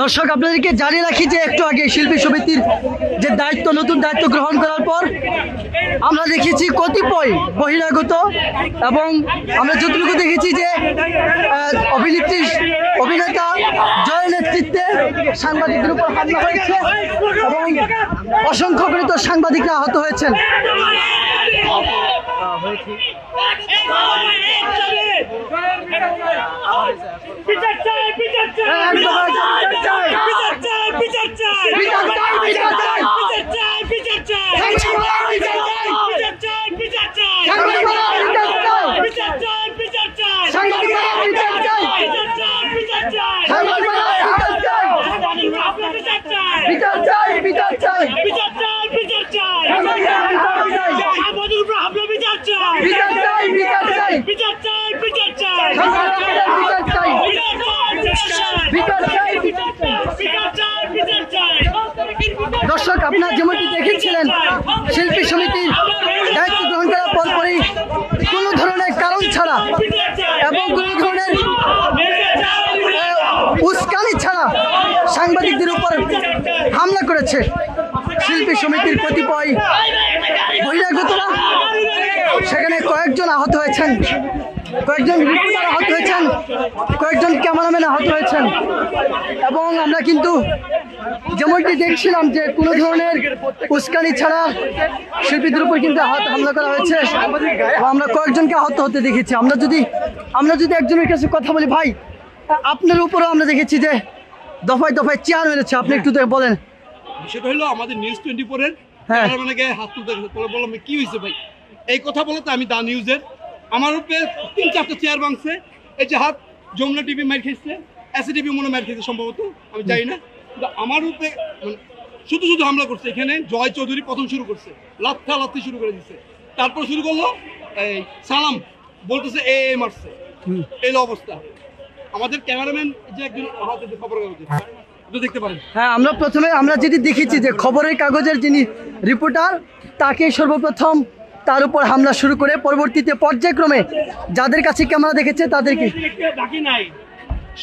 দর্শক আপনাদেরকে জানিয়ে রাখি যে একটু আগে শিল্পী সমিতির যে নতুন দায়িত্ব গ্রহণ করার পর আমরা দেখেছি কতিপয় বহিরাগত এবং আমরা যতটুকু দেখেছি যে অভিনেতা জয়ের নেতৃত্বে সাংবাদিকদের উপর হামলা হয়েছে এবং অসংখ্য গণিত সাংবাদিকরা আহত হয়েছেন। দর্শক আপনারা যেমনটি দেখেছিলেন শিল্পী সমিতির দায়িত্ব গ্রহণ করার পরপরই কোনো ধরনের কারণ ছাড়া এবং কোনো ধরনের উস্কানি ছাড়া সাংবাদিকদের উপর হামলা করেছে শিল্পী সমিতির কতিপয় বহিরাগতরা। সেখানে কয়েকজন আহত হয়েছেন, কয়েকজন রিপোর্টার আহত হয়েছেন, কয়েকজন ক্যামেরাম্যান আহত হয়েছেন এবং আমরা কিন্তু যেমনটি দেখছিলাম যে কোনো ধরনের উস্কানি ছাড়া শিল্পীদের উপর কিন্তু হামলা করা হয়েছে। আমরা কয়েকজনকে আহত হতে দেখেছি। আমরা যদি একজনের কাছে কথা বলি, ভাই আপনার উপরেও আমরা দেখেছি যে দফায় দফায় চেয়ার মেরেছে, আপনি একটু বলেন। বিষয়টা হলো আমাদের নিউজ 24-এর ক্যামেরাম্যানে গায়ে হাত তুলতে বললাম কি হয়েছে ভাই, এই কথা বলতে আমি দা নিউজের আমার উপরে 3-4টা চেয়ার ভাঙছে, এই যে হাত যমুনা টিভি মার খেয়েছে, এসি টিভি মনে মার খেয়েছে সম্ভবত, আমি জানি না, কিন্তু আমার উপরে শুধু হামলা করছে। এখানে জয় চৌধুরী প্রথম শুরু করছে, লাথি শুরু করে দিচ্ছে, তারপর শুরু করলো এই সালাম বলতেছে এ মারছে, এই অবস্থা। আমাদের ক্যামেরাম্যান যে একজন খবর কাগজে দেখতে পারেন। হ্যাঁ, আমরা যেটি দেখেছি যে খবরের কাগজের যিনি রিপোর্টার তাকে সর্বপ্রথম তার উপর হামলা শুরু করে পরবর্তীতে পর্যায়ক্রমে যাদের কাছে ক্যামেরা দেখেছে তাদেরকে বাকি নাই,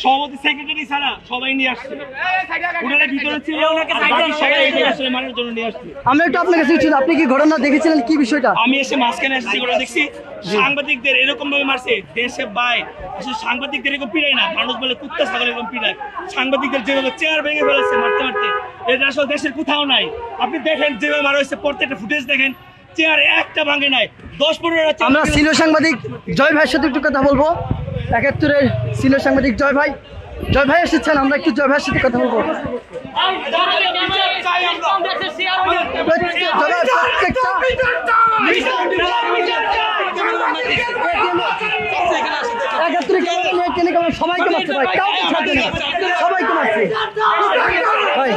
সভাপতি সেক্রেটারি ছাড়া সবাই নিয়ে আসছে, ওনারা ভিতরে ছিল, সবাই মারার জন্য নিয়ে আসছে। আমরা একটু আপনার কাছে ছিল, আপনি কি ঘটনা দেখেছিলেন, কি বিষয়টা? আমি এসে মাঝখানে এসেছি, ঘটনা দেখছি। সাংবাদিকদের এরকম ভাবে মারছে, দেশে বাই আসলে সাংবাদিকদের এরকম পিড়ায় না, মানুষ বলে কুত্তা ছাগল এরকম পিড়ায়। সাংবাদিকদের যেভাবে চেয়ার ভেঙে ফেলেছে মারতে মারতে, এটা আসলে দেশের কোথাও নাই। আপনি দেখেন যেভাবে মারা হয়েছে, প্রত্যেকটা ফুটেজ দেখেন, চেয়ার একটা ভাঙে নাই, 10-15টা। আমরা সিনিয়র সাংবাদিক জয় ভাইয়ের সাথে একটু কথা বলবো। 71-এর সিনিয়র সাংবাদিক জয় ভাই এসেছেন, আমরা একটু জয় ভাইয়ের সাথে কথা বলবো। সবাইকে মারছে ভাই, কাউকে ছাড়ছে না, সবাইকে মারছে ভাই।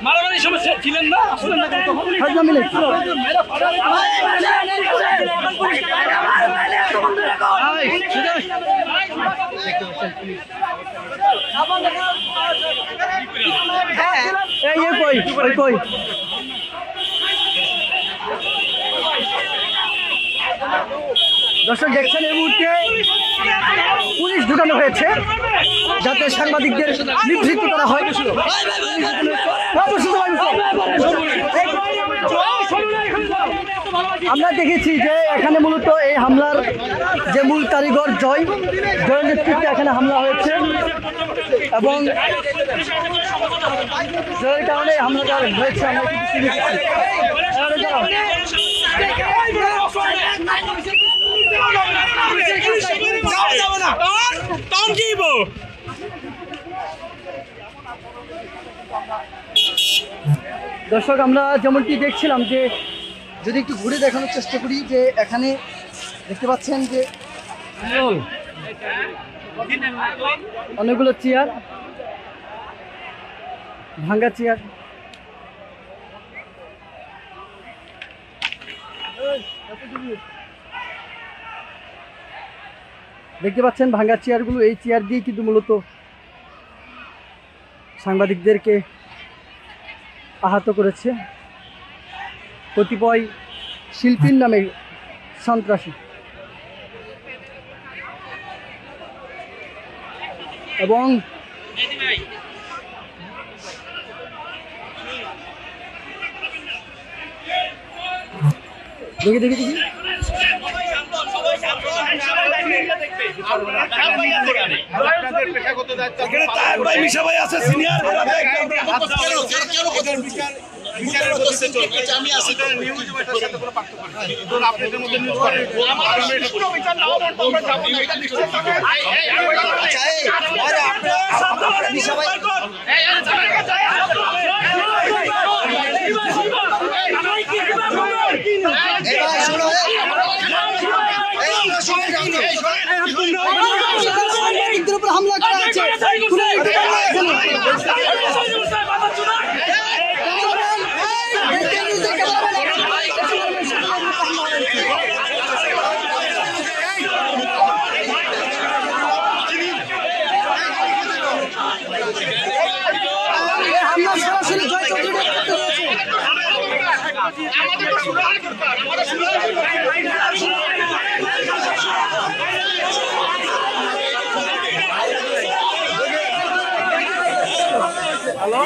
মারামারি সমস্যা ছিলেন না, কই দর্শক দেখছেন এই মুহূর্তে পুলিশ ঢুকানো হয়েছে যাতে সাংবাদিকদের নিবৃত্ত করা হয়। আমরা দেখেছি যে এখানে মূলত এই হামলার যে মূল কারিগর জয়ের নেতৃত্বে এখানে হামলা হয়েছে এবং জয়ের কারণে হামলাটা হয়েছে। আমরা দর্শক আমরা যেমনটি দেখছিলাম যে যদি একটু ঘুরে দেখানোর চেষ্টা করি যে এখানে দেখতে পাচ্ছেন যে অনেকগুলো চেয়ার, ভাঙ্গা চেয়ার। দেখতে পাচ্ছেন ভাঙা চেয়ারগুলো, এই চেয়ার দিয়ে কিন্তু মূলত সাংবাদিকদেরকে আহত করেছে কতিপয় শিল্পীর নামে সন্ত্রাসী। এবং দেখি দেখি দেখি সাংবাদিকদের উপর হামলা করা হচ্ছে। হামলা সরাসরি জয় চৌধুরী হ্যালো